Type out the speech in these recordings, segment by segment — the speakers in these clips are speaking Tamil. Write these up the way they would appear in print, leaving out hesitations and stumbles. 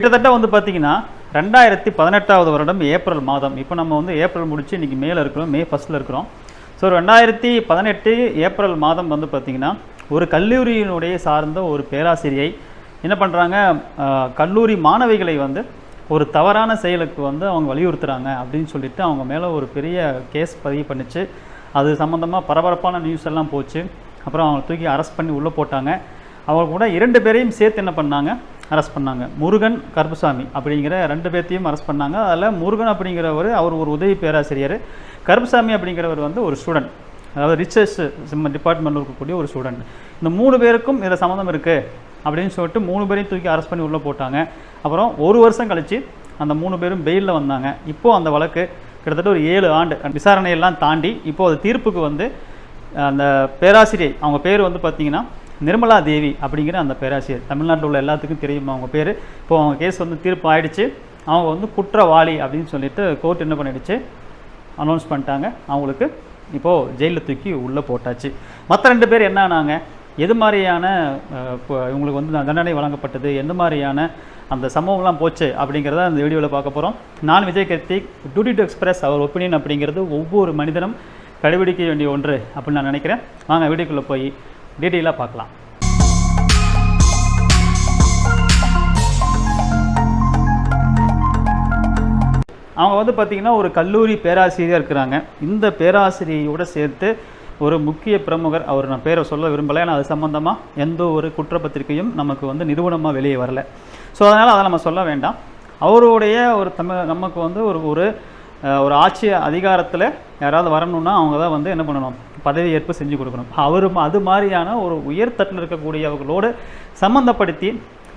கிட்டத்தட்ட வந்து பார்த்தீங்கன்னா 2018வது வருடம் ஏப்ரல் மாதம். இப்போ நம்ம வந்து ஏப்ரல் முடிச்சு இன்றைக்கி மேல இருக்கிறோம், மே 1 இருக்கிறோம். ஸோ 2018 ஏப்ரல் மாதம் வந்து பார்த்திங்கன்னா ஒரு கல்லூரியினுடைய சார்ந்த ஒரு பேராசிரியை என்ன பண்ணுறாங்க, கல்லூரி மாணவிகளை வந்து ஒரு தவறான செயலுக்கு வந்து அவங்க வலியுறுத்துகிறாங்க அப்படின்னு சொல்லிட்டு அவங்க மேலே ஒரு பெரிய கேஸ் பதிவு பண்ணிச்சு. அது சம்மந்தமாக பரபரப்பான நியூஸ் எல்லாம் போச்சு. அப்புறம் அவங்க தூக்கி அரெஸ்ட் பண்ணி உள்ளே போட்டாங்க. அவங்க கூட 2 பேரையும் சேர்த்து என்ன பண்ணாங்க, அரெஸ்ட் பண்ணாங்க. முருகன், கருப்புசாமி அப்படிங்கிற 2 பேர்த்தையும் அரெஸ்ட் பண்ணாங்க. அதில் முருகன் அப்படிங்கிறவர் அவர் ஒரு உதவி பேராசிரியர், கருப்புசாமி அப்படிங்கிறவர் வந்து ஒரு ஸ்டூடெண்ட், அதாவது ரிசர்ச் டிபார்ட்மெண்ட்டில் இருக்கக்கூடிய ஒரு ஸ்டூடெண்ட். இந்த 3 பேருக்கும் இதில் சம்மந்தம் இருக்குது அப்படின்னு சொல்லிட்டு 3 பேரையும் தூக்கி அரெஸ்ட் பண்ணி உள்ளே போட்டாங்க. அப்புறம் 1 வருஷம் கழித்து அந்த 3 பேரும் பெயிலில் வந்தாங்க. இப்போது அந்த வழக்கு கிட்டத்தட்ட ஒரு 7 ஆண்டு விசாரணையெல்லாம் தாண்டி இப்போது அது தீர்ப்புக்கு வந்து அந்த பேராசிரியை, அவங்க பேர் வந்து பார்த்திங்கன்னா நிர்மலா தேவி அப்படிங்கிற அந்த பேராசிரியர், தமிழ்நாட்டில் உள்ள எல்லாத்துக்கும் தெரியும் அவங்க பேர். இப்போது அவங்க கேஸ் வந்து தீர்ப்பு ஆகிடுச்சு. அவங்க வந்து குற்றவாளி அப்படின்னு சொல்லிட்டு கோர்ட் என்ன பண்ணிடுச்சு, அனௌன்ஸ் பண்ணிட்டாங்க. அவங்களுக்கு இப்போது ஜெயிலில் தூக்கி உள்ளே போட்டாச்சு. மற்ற 2 பேர் என்ன ஆனாங்க, எது மாதிரியான இவங்களுக்கு வந்து தண்டனை வழங்கப்பட்டது, எந்த மாதிரியான அந்த சம்பவம்லாம் போச்சு அப்படிங்கிறத அந்த வீடியோவில் பார்க்க போகிறோம். நான் Vijay Karthik. Duty to express our opinion அப்படிங்கிறது ஒவ்வொரு மனிதனும் கடைபிடிக்க வேண்டிய ஒன்று அப்படின்னு நான் நினைக்கிறேன். வாங்க வீடியோக்குள்ளே போய் டீட்டெயிலாக பார்க்கலாம். அவங்க வந்து பார்த்திங்கன்னா ஒரு கல்லூரி பேராசிரியர் இருக்கிறாங்க. இந்த பேராசிரியரோடு சேர்த்து ஒரு முக்கிய பிரமுகர், அவர் நான் பேரை சொல்ல விரும்பலை, ஏன்னா அது சம்மந்தமாக எந்த ஒரு குற்றப்பத்திரிகையும் நமக்கு வந்து நிறுவனமாக வெளியே வரலை. ஸோ அதனால் அதை நம்ம சொல்ல வேண்டாம். அவருடைய ஒரு நமக்கு வந்து ஒரு ஆட்சி அதிகாரத்தில் யாராவது வரணும்னா அவங்க தான் வந்து என்ன பண்ணணும், பதவி ஏற்பு செஞ்சு கொடுக்கணும். அது மாதிரியான ஒரு உயர்தட்டில் இருக்கக்கூடியவர்களோடு சம்மந்தப்படுத்தி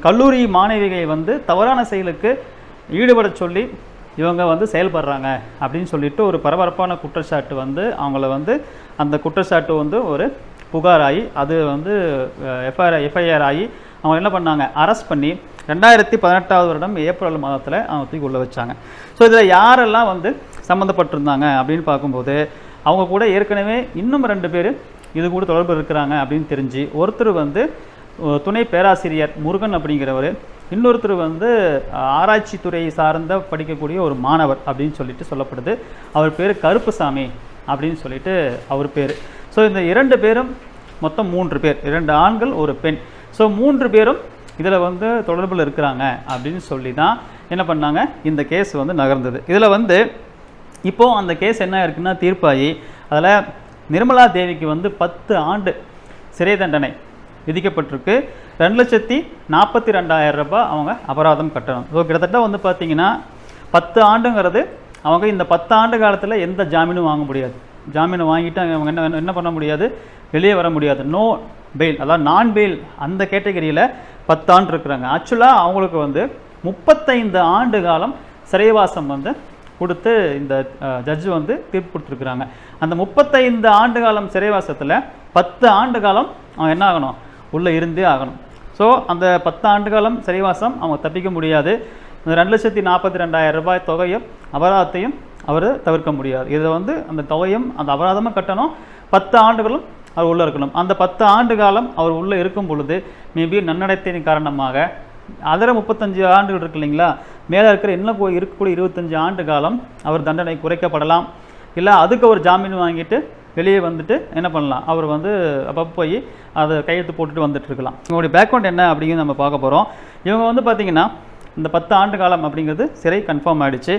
கல்லூரி மாணவிகளை வந்து தவறான செயலுக்கு ஈடுபட சொல்லி இவங்க வந்து செயல்படுறாங்க அப்படின்னு சொல்லிட்டு ஒரு பரபரப்பான குற்றச்சாட்டு வந்து அவங்கள வந்து அந்த குற்றச்சாட்டு வந்து ஒரு புகாராகி அது வந்து எஃப்ஐஆர் ஆகி அவங்க என்ன பண்ணாங்க, அரெஸ்ட் பண்ணி 2018வது வருடம் ஏப்ரல் மாதத்தில் அவங்க தூக்கி உள்ள வச்சாங்க. ஸோ இதில் யாரெல்லாம் வந்து சம்மந்தப்பட்டிருந்தாங்க அப்படின்னு பார்க்கும்போது அவங்க கூட ஏற்கனவே இன்னும் 2 பேர் இது கூட தொடர்பு இருக்கிறாங்க அப்படின்னு தெரிஞ்சு, ஒருத்தர் வந்து துணை பேராசிரியர் முருகன் அப்படிங்கிறவர், இன்னொருத்தர் வந்து ஆராய்ச்சி துறை சார்ந்த படிக்கக்கூடிய ஒரு மாணவர் அப்படின்னு சொல்லிட்டு சொல்லப்படுது. அவர் பேர் கருப்புசாமி அப்படின்னு சொல்லிட்டு அவர் பேர். ஸோ இந்த 2 பேரும் மொத்தம் 3 பேர், 2 ஆண்கள் ஒரு பெண். ஸோ 3 பேரும் இதில் வந்து தொடர்பில் இருக்கிறாங்க அப்படின்னு சொல்லி தான் என்ன பண்ணாங்க, இந்த கேஸ் வந்து நகர்ந்தது. இதில் வந்து இப்போது அந்த கேஸ் என்ன இருக்குன்னா தீர்ப்பாகி அதில் நிர்மலா தேவிக்கு வந்து 10 ஆண்டு சிறை தண்டனை விதிக்கப்பட்டிருக்கு. 2,42,000 ரூபாய் அவங்க அபராதம் கட்டணும். ஸோ கிட்டத்தட்ட வந்து பார்த்திங்கன்னா 10 ஆண்டுங்கிறது அவங்க இந்த 10 ஆண்டு காலத்தில் எந்த ஜாமீனும் வாங்க முடியாது. ஜாமீனை வாங்கிட்டு அவங்க என்ன பண்ண முடியாது, வெளியே வர முடியாது. நோ பெயில், அதாவது நான் பெயில் அந்த கேட்டகரியில் 10 ஆண்டு இருக்கிறாங்க. ஆக்சுவலாக அவங்களுக்கு வந்து 35 ஆண்டு காலம் சிறைவாசம் வந்து கொடுத்து இந்த ஜட்ஜு வந்து தீர்ப்பு கொடுத்துருக்குறாங்க. அந்த 35 ஆண்டு காலம் சிறைவாசத்தில் 10 ஆண்டு காலம் அவங்க என்ன ஆகணும், உள்ளே இருந்தே ஆகணும். ஸோ அந்த 10 ஆண்டு காலம் சிறைவாசம் அவங்க தப்பிக்க முடியாது. இந்த 2,42,000 ரூபாய் தொகையும் அபராதத்தையும் அவர் தவிர்க்க முடியாது. இதை வந்து அந்த தொகையும் அந்த அபராதமும் கட்டணும், 10 ஆண்டுகளும் அவர் உள்ளே இருக்கணும். அந்த 10 ஆண்டு காலம் அவர் உள்ளே இருக்கும் பொழுது மேபி நன்னடத்தையின் காரணமாக அதில் 35 ஆண்டுகள் இருக்கு இல்லைங்களா, மேலே இருக்கிற இன்னும் இருக்கக்கூடிய 25 ஆண்டு காலம் அவர் தண்டனை குறைக்கப்படலாம். இல்லை அதுக்கு ஒரு ஜாமீன் வாங்கிட்டு வெளியே வந்துட்டு என்ன பண்ணலாம், அவர் வந்து அப்போ போய் அதை கையெழுத்து போட்டுட்டு வந்துட்டுருக்கலாம். இவங்களுடைய பேக்ரவுண்ட் என்ன அப்படிங்கிறது நம்ம பார்க்க போகிறோம். இவங்க வந்து பார்த்திங்கன்னா இந்த 10 ஆண்டு காலம் அப்படிங்கிறது சிறை கன்ஃபார்ம் ஆகிடுச்சு.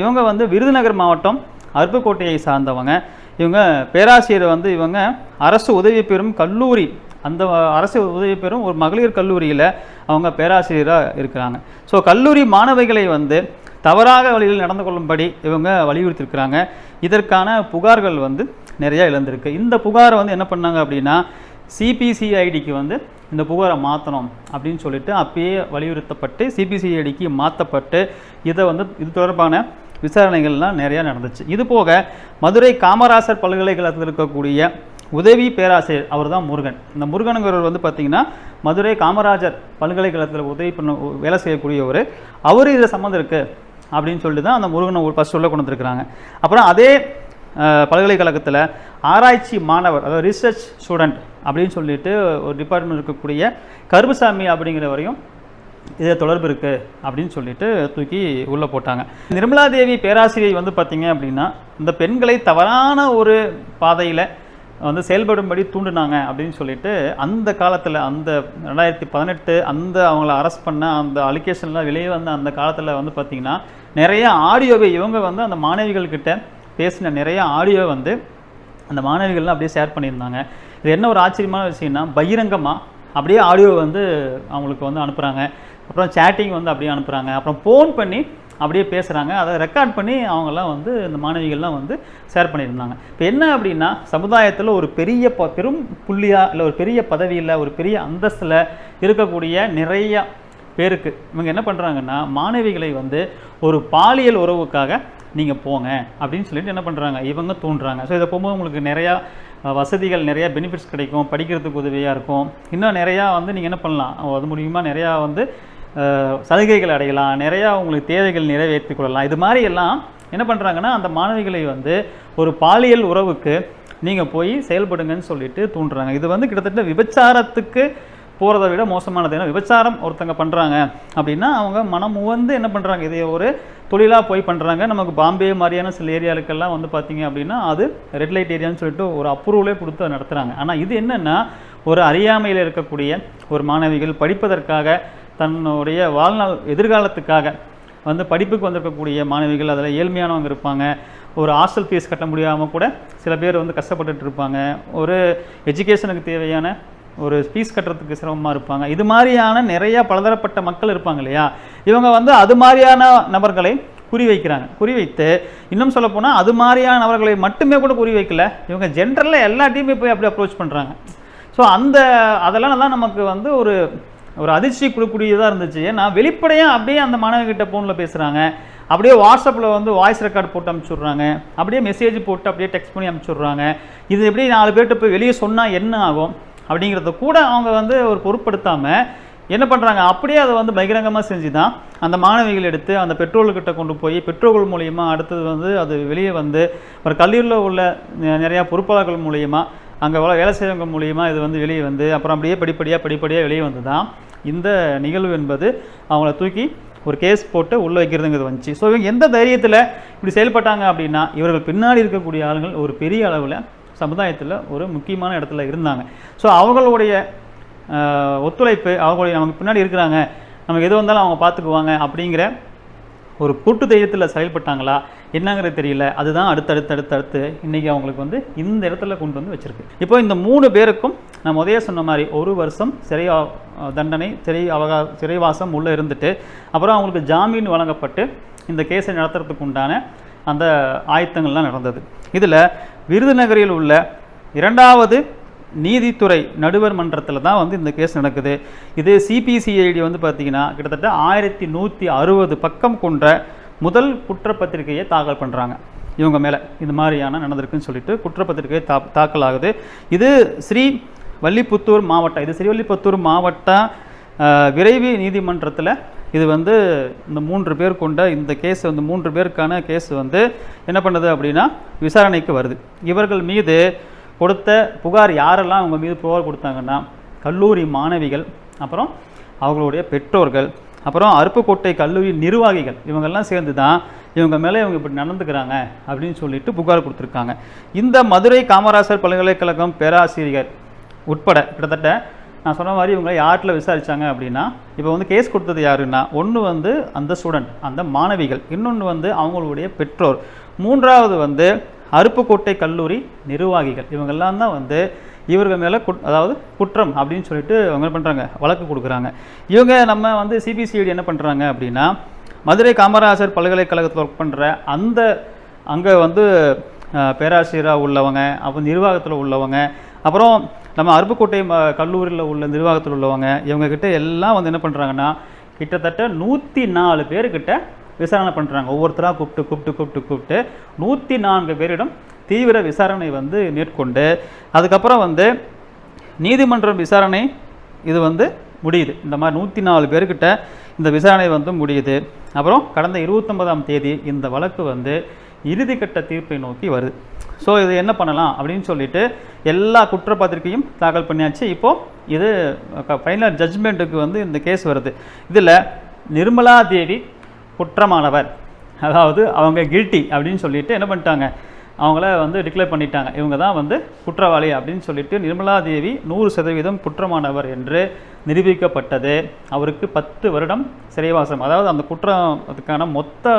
இவங்க வந்து விருதுநகர் மாவட்டம் அருப்புக்கோட்டையை சார்ந்தவங்க. இவங்க பேராசிரியர் வந்து இவங்க அரசு உதவி பெறும் கல்லூரி, அந்த அரசு உதவி பெறும் ஒரு மகளிர் கல்லூரியில் அவங்க பேராசிரியராக இருக்கிறாங்க. ஸோ கல்லூரி மாணவிகளை வந்து தவறாக வழியில் நடந்து கொள்ளும்படி இவங்க வலியுறுத்தியிருக்கிறாங்க. இதற்கான புகார்கள் வந்து நிறையா இழந்திருக்கு. இந்த புகாரை வந்து என்ன பண்ணாங்க அப்படின்னா சிபிசிஐடிக்கு வந்து இந்த புகாரை மாற்றணும் அப்படின்னு சொல்லிட்டு அப்பயே வலியுறுத்தப்பட்டு சிபிசிஐடிக்கு மாற்றப்பட்டு இதை வந்து இது தொடர்பான விசாரணைகள்லாம் நிறையா நடந்துச்சு. இது போக மதுரை காமராசர் பல்கலைக்கழகத்தில் இருக்கக்கூடிய உதவி பேராசிரியர் அவர் தான் முருகன். இந்த முருகனுங்கிறவர் வந்து பார்த்திங்கன்னா மதுரை காமராஜர் பல்கலைக்கழகத்தில் உதவி பண்ண வேலை செய்யக்கூடியவர். அவர் இதில் சம்மந்தம் இருக்குது அப்படின்னு சொல்லிட்டு தான் அந்த முருகனை ஃபஸ்ட் உள்ள கொண்டு வந்துருக்குறாங்க. அப்புறம் அதே பல்கலைக்கழகத்தில் ஆராய்ச்சி மாணவர், அதாவது ரிசர்ச் ஸ்டூடெண்ட் அப்படின்னு சொல்லிட்டு ஒரு டிபார்ட்மெண்ட் இருக்கக்கூடிய கருப்புசாமி அப்படிங்கிறவரையும் இதில் தொடர்பு இருக்குது அப்படின்னு சொல்லிட்டு தூக்கி உள்ளே போட்டாங்க. நிர்மலா தேவி பேராசிரியை வந்து பார்த்திங்க அப்படின்னா இந்த பெண்களை தவறான ஒரு பாதையில் வந்து செயல்படும்படி தூண்டினாங்க அப்படின்னு சொல்லிட்டு அந்த காலத்தில் அந்த 2018 அந்த அவங்கள அரெஸ்ட் பண்ண அந்த அலிகேஷன்லாம் வெளியே வந்த அந்த காலத்தில் வந்து பார்த்திங்கன்னா நிறைய ஆடியோவை இவங்க வந்து அந்த மாணவிகள்கிட்ட பேசின நிறைய ஆடியோ வந்து அந்த மாணவிகள்லாம் அப்படியே ஷேர் பண்ணியிருந்தாங்க. இது என்ன ஒரு ஆச்சரியமான விஷயம்னா பகிரங்கமாக அப்படியே ஆடியோ வந்து அவங்களுக்கு வந்து அனுப்புகிறாங்க, அப்புறம் சேட்டிங் வந்து அப்படியே அனுப்புகிறாங்க, அப்புறம் ஃபோன் பண்ணி அப்படியே பேசுகிறாங்க, அதை ரெக்கார்ட் பண்ணி அவங்கெல்லாம் வந்து இந்த மாணவிகள்லாம் வந்து ஷேர் பண்ணியிருந்தாங்க. இப்போ என்ன அப்படின்னா சமுதாயத்தில் ஒரு பெரிய பெரும் புள்ளியாக இல்லை ஒரு பெரிய பதவியில் ஒரு பெரிய அந்தஸ்தில் இருக்கக்கூடிய நிறைய பேருக்கு இவங்க என்ன பண்ணுறாங்கன்னா மாணவிகளை வந்து ஒரு பாலியல் உறவுக்காக நீங்கள் போங்க அப்படின்னு சொல்லிட்டு என்ன பண்ணுறாங்க இவங்க தூண்டுறாங்க. ஸோ இதை போகும்போது உங்களுக்கு நிறையா வசதிகள் நிறையா பெனிஃபிட்ஸ் கிடைக்கும், படிக்கிறதுக்கு உதவியாக இருக்கும், இன்னும் நிறையா வந்து நீங்கள் என்ன பண்ணலாம் அது மூலிமா நிறையா வந்து சலுகைகள் அடையலாம், நிறையா உங்களுக்கு தேவைகள் நிறைவேற்றி கொள்ளலாம். இது மாதிரி எல்லாம் என்ன பண்ணுறாங்கன்னா அந்த மாணவிகளை வந்து ஒரு பாலியல் உறவுக்கு நீங்கள் போய் செயல்படுங்கன்னு சொல்லிட்டு தூண்டுறாங்க. இது வந்து கிட்டத்தட்ட விபச்சாரத்துக்கு போகிறத விட மோசமானது. ஏன்னா விபச்சாரம் ஒருத்தங்க பண்ணுறாங்க அப்படின்னா அவங்க மனம் உவந்து என்ன பண்ணுறாங்க இதை ஒரு தொழிலாக போய் பண்ணுறாங்க. நமக்கு பாம்பே மாதிரியான சில ஏரியாவுக்கெல்லாம் வந்து பார்த்திங்க அப்படின்னா அது ரெட் லைட் ஏரியான்னு சொல்லிட்டு ஒரு அப்ரூவலே கொடுத்து அதை நடத்துகிறாங்க. ஆனால் இது என்னென்னா ஒரு அறியாமையில் இருக்கக்கூடிய ஒரு மாணவிகள் படிப்பதற்காக தன்னுடைய வாழ்நாள் எதிர்காலத்துக்காக வந்து படிப்புக்கு வந்திருக்கக்கூடிய மாணவிகள் அதில் ஏழ்மையானவங்க இருப்பாங்க, ஒரு ஹாஸ்டல் ஃபீஸ் கட்ட முடியாமல் கூட சில பேர் வந்து கஷ்டப்பட்டுட்டு இருப்பாங்க, ஒரு எஜுகேஷனுக்கு தேவையான ஒரு ஃபீஸ் கட்டுறதுக்கு சிரமமாக இருப்பாங்க. இது மாதிரியான நிறையா பலதரப்பட்ட மக்கள் இருப்பாங்க இல்லையா, இவங்க வந்து அது மாதிரியான நபர்களை குறிவைக்கிறாங்க. குறிவைத்து இன்னும் சொல்லப்போனால் அது மாதிரியான நபர்களை மட்டுமே கூட குறிவைக்கல, இவங்க ஜென்ரலில் எல்லாத்தையுமே போய் அப்படி அப்ரோச் பண்ணுறாங்க. ஸோ அதெல்லாம் தான் நமக்கு வந்து ஒரு அதிர்ச்சி கொடுக்கக்கூடியதாக இருந்துச்சு. ஏன்னா வெளிப்படையாக அப்படியே அந்த மாணவர்கிட்ட ஃபோனில் பேசுகிறாங்க, அப்படியே வாட்ஸ்அப்பில் வந்து வாய்ஸ் ரெக்கார்டு போட்டு அனுப்பிச்சுட்றாங்க, அப்படியே மெசேஜ் போட்டு அப்படியே டெக்ஸ்ட் பண்ணி அனுப்பிச்சுட்றாங்க. இது எப்படி 4 பேர்கிட்ட போய் வெளியே சொன்னால் என்ன ஆகும் அப்படிங்கிறத கூட அவங்க வந்து ஒரு பொருட்படுத்தாமல் என்ன பண்ணுறாங்க அப்படியே அதை வந்து பகிரங்கமாக செஞ்சு தான் அந்த மாணவிகள் எடுத்து அந்த பெற்றோர்கிட்ட கொண்டு போய் பெற்றோர்கள் மூலயமா அடுத்தது வந்து அது வெளியே வந்து ஒரு கல்லூரியில் உள்ள நிறையா பொறுப்பாளர்கள் மூலயமா அங்கே வேலை செய்கிறவங்க மூலயமா இது வந்து வெளியே வந்து அப்புறம் அப்படியே படிப்படியாக வெளியே வந்து தான் இந்த நிகழ்வு என்பது அவங்கள தூக்கி ஒரு கேஸ் போட்டு உள்ளே வைக்கிறதுங்கிறது வந்துச்சு. ஸோ இவங்க எந்த தைரியத்தில் இப்படி செயல்பட்டாங்க அப்படின்னா இவர்கள் பின்னாடி இருக்கக்கூடிய ஆளுங்கள் ஒரு பெரிய அளவில் சமுதாயத்தில் ஒரு முக்கியமான இடத்துல இருந்தாங்க. ஸோ அவங்களுடைய ஒத்துழைப்பு அவங்களுடைய நமக்கு பின்னாடி இருக்கிறாங்க, நமக்கு எது வந்தாலும் அவங்க பார்த்துக்குவாங்க அப்படிங்கிற ஒரு கூட்டு தைரியத்தில் செயல்பட்டாங்களா என்னங்கிறது தெரியல. அதுதான் அடுத்தடுத்து இன்றைக்கி அவங்களுக்கு வந்து இந்த இடத்துல கொண்டு வந்து வச்சுருக்கு. இப்போ இந்த 3 பேருக்கும் நான் முதல்ல சொன்ன மாதிரி 1 வருஷம் சிறை தண்டனை சிறைவாசம் உள்ளே இருந்துட்டு அப்புறம் அவங்களுக்கு ஜாமீன் வழங்கப்பட்டு இந்த கேஸை நடத்துறதுக்கு உண்டான அந்த ஆயத்தங்கள்லாம் நடந்தது. இதில் விருதுநகரில் உள்ள 2வது நீதித்துறை நடுவர் மன்றத்தில் தான் வந்து இந்த கேஸ் நடக்குது. இது சிபிசிஐடி வந்து பார்த்திங்கன்னா கிட்டத்தட்ட 1160 பக்கம் கொண்ட முதல் குற்றப்பத்திரிகையை தாக்கல் பண்ணுறாங்க இவங்க மேலே. இந்த மாதிரியான நடந்திருக்குன்னு சொல்லிட்டு குற்றப்பத்திரிகை தாக்கல் ஆகுது. இது ஸ்ரீவல்லிபுத்தூர் மாவட்ட விரைவு நீதிமன்றத்தில் இது வந்து இந்த 3 பேர் கொண்ட இந்த கேஸ் வந்து 3 பேருக்கான கேஸ் வந்து என்ன பண்ணுது அப்படின்னா விசாரணைக்கு வருது. இவர்கள் மீது கொடுத்த புகார் யாரெல்லாம் அவங்க மீது புகார் கொடுத்தாங்கன்னா கல்லூரி மாணவிகள், அப்புறம் அவங்களுடைய பெற்றோர்கள், அப்புறம் அருப்புக்கோட்டை கல்லூரி நிர்வாகிகள், இவங்கெல்லாம் சேர்ந்து தான் இவங்க மேலே இவங்க இப்படி நடந்துக்கிறாங்க அப்படின்னு சொல்லிட்டு புகார் கொடுத்துருக்காங்க. இந்த மதுரை காமராசர் பல்கலைக்கழகம் பேராசிரியர் உட்பட கிட்டத்தட்ட நான் சொன்ன மாதிரி இவங்க யார்கிட்ட விசாரித்தாங்க அப்படின்னா இப்போ வந்து கேஸ் கொடுத்தது யாருன்னா ஒன்று வந்து அந்த ஸ்டூடெண்ட் அந்த மாணவிகள், இன்னொன்று வந்து அவங்களுடைய பெற்றோர், 3வது வந்து அருப்புக்கோட்டை கல்லூரி நிர்வாகிகள். இவங்கெல்லாம் தான் வந்து இவர்கள் மேலே அதாவது குற்றம் அப்படின்னு சொல்லிட்டு அவங்க என்ன பண்ணுறாங்க வழக்கு கொடுக்குறாங்க. இவங்க நம்ம வந்து சிபிசிஐடி என்ன பண்ணுறாங்க அப்படின்னா மதுரை காமராசர் பல்கலைக்கழகத்தில் ஒர்க் பண்ணுற அங்கே வந்து பேராசிரியராக உள்ளவங்க, அப்போ நிர்வாகத்தில் உள்ளவங்க, அப்புறம் நம்ம அருப்புக்கோட்டை கல்லூரியில் உள்ள நிர்வாகத்தில் உள்ளவங்க, இவங்கக்கிட்ட எல்லாம் வந்து என்ன பண்ணுறாங்கன்னா கிட்டத்தட்ட 104 பேர்கிட்ட விசாரணை பண்ணுறாங்க. ஒவ்வொருத்தராக கூப்பிட்டு 104 பேரிடம் தீவிர விசாரணை வந்து மேற்கொண்டு அதுக்கப்புறம் வந்து நீதிமன்றம் விசாரணை இது வந்து முடியுது. இந்த மாதிரி 104 பேர்கிட்ட இந்த விசாரணை வந்து முடியுது. அப்புறம் கடந்த 29ஆம் தேதி இந்த வழக்கு வந்து இறுதிக்கட்ட தீர்ப்பை நோக்கி வருது. ஸோ இது என்ன பண்ணலாம் அப்படின்னு சொல்லிட்டு எல்லா குற்றப்பத்திரிக்கையும் தாக்கல் பண்ணியாச்சு. இப்போது இது ஃபைனல் ஜட்ஜ்மெண்ட்டுக்கு வந்து இந்த கேஸ் வருது. இதில் நிர்மலா தேவி குற்றமானவர், அதாவது அவங்க கில்ட்டி அப்படின்னு சொல்லிட்டு என்ன பண்ணிட்டாங்க, அவங்கள வந்து டிக்ளேர் பண்ணிட்டாங்க. இவங்க தான் வந்து குற்றவாளி அப்படின்னு சொல்லிட்டு நிர்மலா தேவி 100% குற்றமானவர் என்று நிரூபிக்கப்பட்டது. அவருக்கு 10 வருடம் சிறைவாசம். அதாவது அந்த குற்றத்துக்கான மொத்த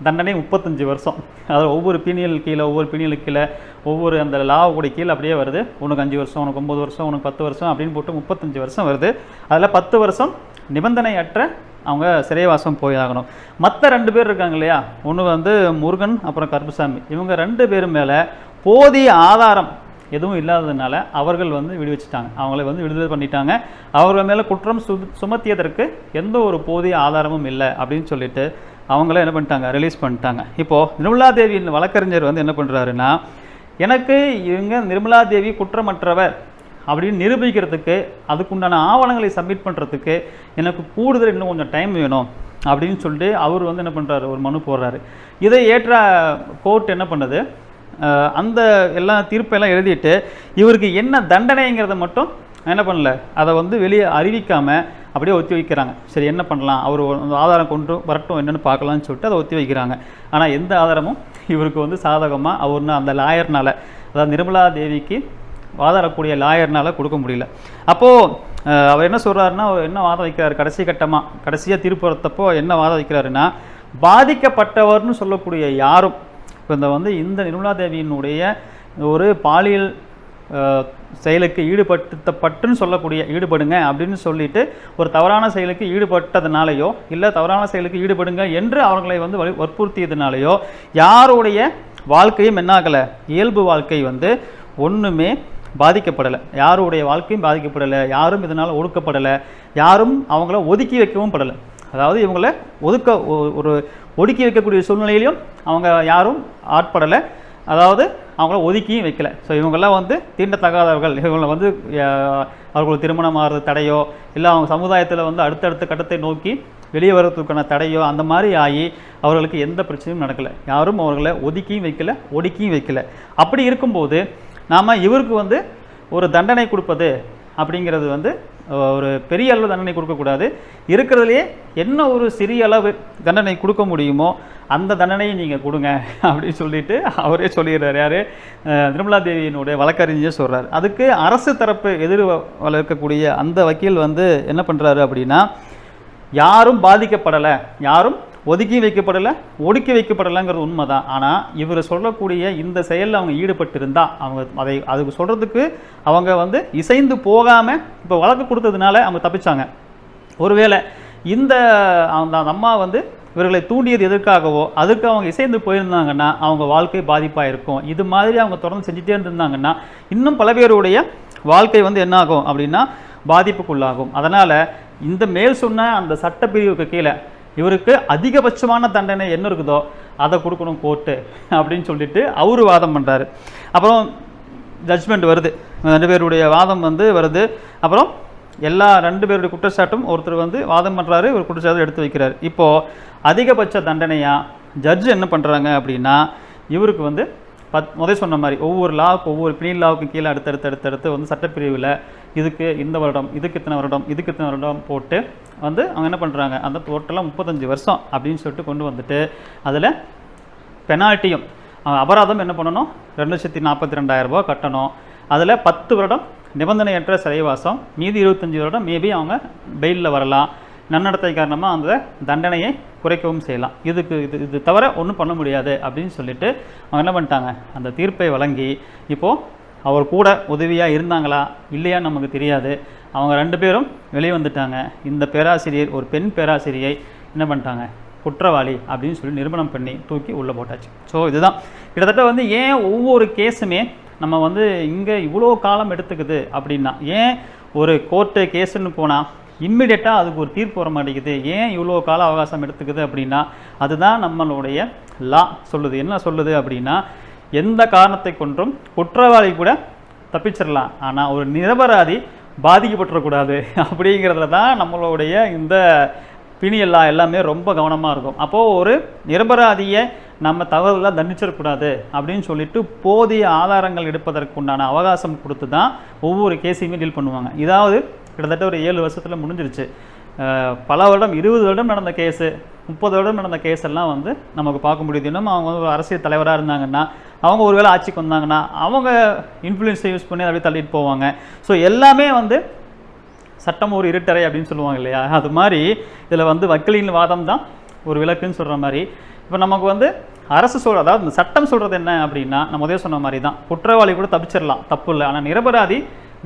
தண்டனை 35 வருஷம். அதாவது ஒவ்வொரு பீனியல் கீழே, ஒவ்வொரு பீனியலுக்கு கீழே, ஒவ்வொரு அந்த லாவுடைய கீழே அப்படியே வருது. உனக்கு 5 வருஷம், உனக்கு 9 வருஷம், உனக்கு 10 வருஷம் அப்படின்னு போட்டு 35 வருஷம் வருது. அதில் 10 வருஷம் நிபந்தனையற்ற அவங்க சிறைவாசம் போயாகணும். மற்ற 2 பேர் இருக்காங்க இல்லையா, ஒன்று வந்து முருகன் அப்புறம் கருப்புசாமி, இவங்க 2 பேரும் மேலே போதிய ஆதாரம் எதுவும் இல்லாததுனால அவர்கள் வந்து விடுவிச்சிட்டாங்க. அவங்கள வந்து விடுதலை பண்ணிட்டாங்க. அவர்கள் மேலே குற்றம் சுமத்தியதற்கு எந்த ஒரு போதிய ஆதாரமும் இல்லை அப்படின்னு சொல்லிட்டு அவங்கள என்ன பண்ணிட்டாங்க, ரிலீஸ் பண்ணிட்டாங்க. இப்போது நிர்மலா தேவியின் வழக்கறிஞர் வந்து என்ன பண்ணுறாருன்னா, எனக்கு இவங்க நிர்மலா தேவி குற்றமற்றவர் அப்படின்னு நிரூபிக்கிறதுக்கு அதுக்குண்டான ஆவணங்களை சப்மிட் பண்ணுறதுக்கு எனக்கு கூடுதல் இன்னும் கொஞ்சம் டைம் வேணும் அப்படின்னு சொல்லிட்டு அவர் வந்து என்ன பண்ணுறாரு, ஒரு மனு போடுறாரு. இதை ஏற்ற கோர்ட் என்ன பண்ணுது, அந்த எல்லா தீர்ப்பெல்லாம் எழுதிட்டு இவருக்கு என்ன தண்டனைங்கிறத மட்டும் என்ன பண்ணல, அதை வந்து வெளியே அறிவிக்காமல் அப்படியே ஒத்தி வைக்கிறாங்க. சரி என்ன பண்ணலாம், அவர் ஆதாரம் கொண்டு வரட்டும் என்னென்னு பார்க்கலான்னு சொல்லிட்டு அதை ஒத்தி வைக்கிறாங்க. ஆனால் எந்த ஆதாரமும் இவருக்கு வந்து சாதகமாக அவர்னா அந்த லாயர்னால், அதாவது நிர்மலா தேவிக்கு வாதாடக்கூடிய லாயர்னால் கொடுக்க முடியல. அப்போது அவர் என்ன சொல்கிறாருன்னா, அவர் என்ன வாதம் வைக்கிறார், கடைசியாக தீர்ப்பு வரத்தப்போ என்ன வாதம் வைக்கிறாருன்னா, பாதிக்கப்பட்டவர்னு சொல்லக்கூடிய யாரும் இப்போ இந்த நிர்மலா தேவியினுடைய ஒரு பாலியல் செயலுக்கு ஈடுபட்டுன்னு சொல்லக்கூடிய ஈடுபடுங்க அப்படின்னு சொல்லிட்டு ஒரு தவறான செயலுக்கு ஈடுபட்டதுனாலையோ இல்லை தவறான செயலுக்கு ஈடுபடுங்க என்று அவர்களை வந்து வற்புறுத்தியதுனாலையோ யாருடைய வாழ்க்கையும் என்னாகலை, இயல்பு வாழ்க்கை வந்து ஒன்றுமே பாதிக்கப்படலை. யாருடைய வாழ்க்கையும் பாதிக்கப்படலை, யாரும் இதனால் ஒடுக்கப்படலை, யாரும் அவங்கள ஒதுக்கி வைக்கவும் படலை. அதாவது இவங்கள ஒடுக்கி வைக்கக்கூடிய சூழ்நிலையிலையும் அவங்க யாரும் ஆட்படலை, அதாவது அவங்கள ஒதுக்கியும் வைக்கல. ஸோ இவங்கெல்லாம் வந்து தீண்டத்தகாதவர்கள், இவங்களை வந்து அவர்களுக்கு திருமணம் ஆகிறது தடையோ இல்லை அவங்க சமுதாயத்தில் வந்து அடுத்தடுத்த கட்டத்தை நோக்கி வெளியே வர்றதுக்கான தடையோ அந்த மாதிரி ஆகி அவர்களுக்கு எந்த பிரச்சனையும் நடக்கலை. யாரும் அவர்களை ஒதுக்கியும் வைக்கல, ஒடுக்கியும் வைக்கல. அப்படி இருக்கும்போது நாம் இவருக்கு வந்து ஒரு தண்டனை கொடுப்பது அப்படிங்கிறது வந்து ஒரு பெரிய அளவு தண்டனை கொடுக்கக்கூடாது. இருக்கிறதுலையே என்ன ஒரு சிறிய அளவு தண்டனை கொடுக்க முடியுமோ அந்த தண்டனையை நீங்கள் கொடுங்க அப்படின்னு சொல்லிட்டு அவரே சொல்லிடுறார். யார், நிர்மலா தேவியினுடைய வழக்கறிஞர் சொல்கிறார். அதுக்கு அரசு தரப்பு இருக்கக்கூடிய அந்த வக்கீல் வந்து என்ன பண்ணுறாரு அப்படின்னா, யாரும் பாதிக்கப்படலை, யாரும் ஒதுக்கி வைக்கப்படலை, ஒடுக்கி வைக்கப்படலைங்கிறது உண்மை தான். ஆனால் இவர் சொல்லக்கூடிய இந்த செயலில் அவங்க ஈடுபட்டிருந்தால் அவங்க அதுக்கு சொல்கிறதுக்கு அவங்க வந்து இசைந்து போகாமல் இப்போ வழக்கு கொடுத்ததுனால அவங்க தப்பிச்சாங்க. ஒருவேளை அந்த அம்மா வந்து இவர்களை தூண்டியது எதற்காகவோ அதுக்கு அவங்க இசைந்து போயிருந்தாங்கன்னா அவங்க வாழ்க்கை பாதிப்பாக இருக்கும். இது மாதிரி அவங்க தொடர்ந்து செஞ்சுட்டே இருந்திருந்தாங்கன்னா இன்னும் பல பேருடைய வாழ்க்கை வந்து என்ன ஆகும் அப்படின்னா பாதிப்புக்குள்ளாகும். அதனால் இந்த மேல் சொன்ன அந்த சட்டப்பிரிவுக்கு கீழே இவருக்கு அதிகபட்சமான தண்டனை என்ன இருக்குதோ அதை கொடுக்கணும் கோர்ட்டு அப்படின்னு சொல்லிட்டு அவர் வாதம் பண்ணுறாரு. அப்புறம் ஜட்ஜ்மெண்ட் வருது, 2 பேருடைய வாதம் வந்து வருது. அப்புறம் எல்லா 2 பேருடைய குற்றச்சாட்டும் ஒருத்தர் வந்து வாதம் பண்ணுறாரு, ஒரு குற்றச்சாட்டு எடுத்து வைக்கிறார். இப்போது அதிகபட்ச தண்டனையாக ஜட்ஜ் என்ன பண்ணுறாங்க அப்படின்னா, இவருக்கு வந்து முதல் சொன்ன மாதிரி ஒவ்வொரு லாவுக்கு ஒவ்வொரு பினியல் லாவுக்கு கீழே அடுத்தடுத்து வந்து சட்டப்பிரிவில் இதுக்கு இந்த வருடம், இதுக்கு இத்தனை வருடம், இதுக்கு இத்தனை வருடம் போட்டு வந்து அவங்க என்ன பண்ணுறாங்க, அந்த டோட்டலாக 35 வருஷம் அப்படின்னு சொல்லிட்டு கொண்டு வந்துட்டு அதில் பெனால்ட்டியும் அபராதம் என்ன பண்ணணும், 2,42,000 ரூபா கட்டணும். அதில் 10 வருடம் நிபந்தனையற்ற சிறைவாசம், மீதி 25 வருடம் மேபி அவங்க பெயிலில் வரலாம். நன்னடத்தை காரணமாக அந்த தண்டனையை குறைக்கவும் செய்யலாம். இது தவிர ஒன்றும் பண்ண முடியாது அப்படின்னு சொல்லிட்டு அவங்க என்ன பண்ணிட்டாங்க, அந்த தீர்ப்பை வழங்கி இப்போது அவர் கூட உதவியாக இருந்தாங்களா இல்லையான்னு நமக்கு தெரியாது. அவங்க 2 பேரும் வெளியே வந்துட்டாங்க. இந்த பேராசிரியர், ஒரு பெண் பேராசிரியை என்ன பண்ணிட்டாங்க, குற்றவாளி அப்படின்னு சொல்லி நிரூபணம் பண்ணி தூக்கி உள்ளே போட்டாச்சு. ஸோ இதுதான் கிட்டத்தட்ட வந்து ஏன் ஒவ்வொரு கேஸுமே நம்ம வந்து இங்கே இவ்வளோ காலம் எடுத்துக்குது அப்படின்னா, ஏன் ஒரு கோர்ட்டு கேஸுன்னு போனால் இம்மிடியட்டாக அதுக்கு ஒரு தீர்ப்பு வர மாட்டேங்குது, ஏன் இவ்வளோ கால அவகாசம் எடுத்துக்குது அப்படின்னா, அதுதான் நம்மளுடைய லா சொல்லுது. என்ன சொல்லுது அப்படின்னா, எந்த காரணத்தை கொண்டும் குற்றவாளி கூட தப்பிச்சிடலாம், ஆனால் ஒரு நிரபராதி பாதிக்கப்பட்டுறக்கூடாது அப்படிங்கிறதுல தான் நம்மளுடைய இந்த பிணியல்லா எல்லாமே ரொம்ப கவனமாக இருக்கும். அப்போது ஒரு நிரபராதியை நம்ம தவறுதலாக தண்டிச்சிடக்கூடாது அப்படின்னு சொல்லிட்டு போதிய ஆதாரங்கள் எடுப்பதற்கு உண்டான அவகாசம் கொடுத்து தான் ஒவ்வொரு கேஸையுமே டீல் பண்ணுவாங்க. இதாவது கிட்டத்தட்ட ஒரு 7 வருஷத்தில் முடிஞ்சிருச்சு. பல வருடம் 20 வருடம் நடந்த கேஸு, 30 வருடம் நடந்த கேஸ் எல்லாம் வந்து நமக்கு பார்க்க முடியுது. இன்னும் அவங்க வந்து ஒரு அரசியல் தலைவராக இருந்தாங்கன்னா, அவங்க ஒருவேளை ஆட்சிக்கு வந்தாங்கன்னா அவங்க இன்ஃப்ளூயன்ஸை யூஸ் பண்ணி அப்படியே தள்ளிட்டு போவாங்க. ஸோ எல்லாமே வந்து சட்டம் ஒரு இருட்டறை அப்படின்னு சொல்லுவாங்க இல்லையா, அது மாதிரி இதில் வந்து வக்கீலின் வாதம் தான் ஒரு விளக்குன்னு சொல்கிற மாதிரி. இப்போ நமக்கு வந்து அரசு அதாவது இந்த சட்டம் சொல்கிறது என்ன அப்படின்னா, நம்ம முதல்ல சொன்ன மாதிரி தான், குற்றவாளி கூட தப்பிச்சிடலாம், தப்பு இல்லை. ஆனால் நிரபராதி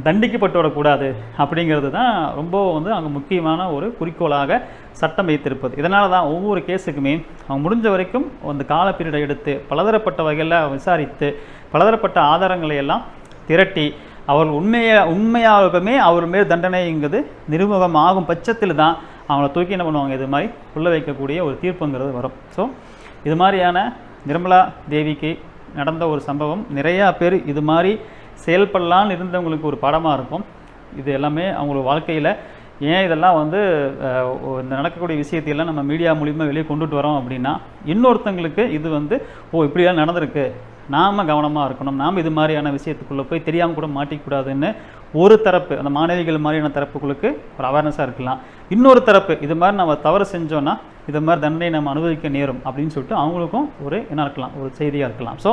தண்டிக்கப்பட்டு விடக்கூடாது அப்படிங்கிறது தான் ரொம்ப வந்து அங்கே முக்கியமான ஒரு குறிக்கோளாக சட்டம் வைத்திருப்பது. இதனால தான் ஒவ்வொரு கேஸுக்குமே அவங்க முடிஞ்ச வரைக்கும் அந்த கால பீரியடை எடுத்து பலதரப்பட்ட வகையில் விசாரித்து பலதரப்பட்ட ஆதாரங்களை எல்லாம் திரட்டி அவர் உண்மையாகவே அவர் மேல் தண்டனைங்கிறது நிரூபகம் ஆகும் பட்சத்தில் தான் அவங்கள தூக்கி என்ன பண்ணுவாங்க, இது மாதிரி உள்ள வைக்கக்கூடிய ஒரு தீர்ப்புங்கிறது வரும். ஸோ இது மாதிரியான நிர்மலா தேவிக்கு நடந்த ஒரு சம்பவம் நிறையா பேர் இது மாதிரி செயல்படலான்னு இருந்தவங்களுக்கு ஒரு பாடமாக இருக்கும். இது எல்லாமே அவங்களோட வாழ்க்கையில் ஏன் இதெல்லாம் வந்து இந்த நடக்கக்கூடிய விஷயத்தையெல்லாம் நம்ம மீடியா மூலிமா வெளியே கொண்டுட்டு வரோம் அப்படின்னா, இன்னொருத்தங்களுக்கு இது வந்து இப்படியெல்லாம் நடந்திருக்கு, நாம் கவனமாக இருக்கணும், நாம் இது மாதிரியான விஷயத்துக்குள்ளே போய் தெரியாமல் கூட மாட்டிக்கூடாதுன்னு ஒரு தரப்பு, அந்த மாணவிகள் மாதிரியான தரப்புகளுக்கு ஒரு அவேர்னஸாக இருக்கலாம். இன்னொரு தரப்பு இது மாதிரி நம்ம தவறு செஞ்சோன்னா இது மாதிரி தண்டனை நம்ம அனுபவிக்க நேரும் அப்படின்னு சொல்லிட்டு அவங்களுக்கும் ஒரு என்ன இருக்கலாம், ஒரு செய்தியாக இருக்கலாம். ஸோ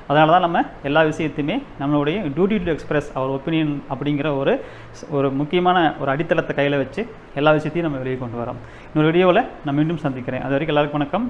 அதனால தான் நம்ம எல்லா விஷயத்தையுமே நம்மளுடைய duty to express our opinion அப்படிங்கிற ஒரு முக்கியமான ஒரு அடித்தளத்தை கையில் வச்சு எல்லா விஷயத்தையும் நம்ம வெளியே கொண்டு வரோம். இன்னொரு வீடியோவில் நான் மீண்டும் சந்திக்கிறேன். அது வரைக்கும் எல்லாருக்கும் வணக்கம்.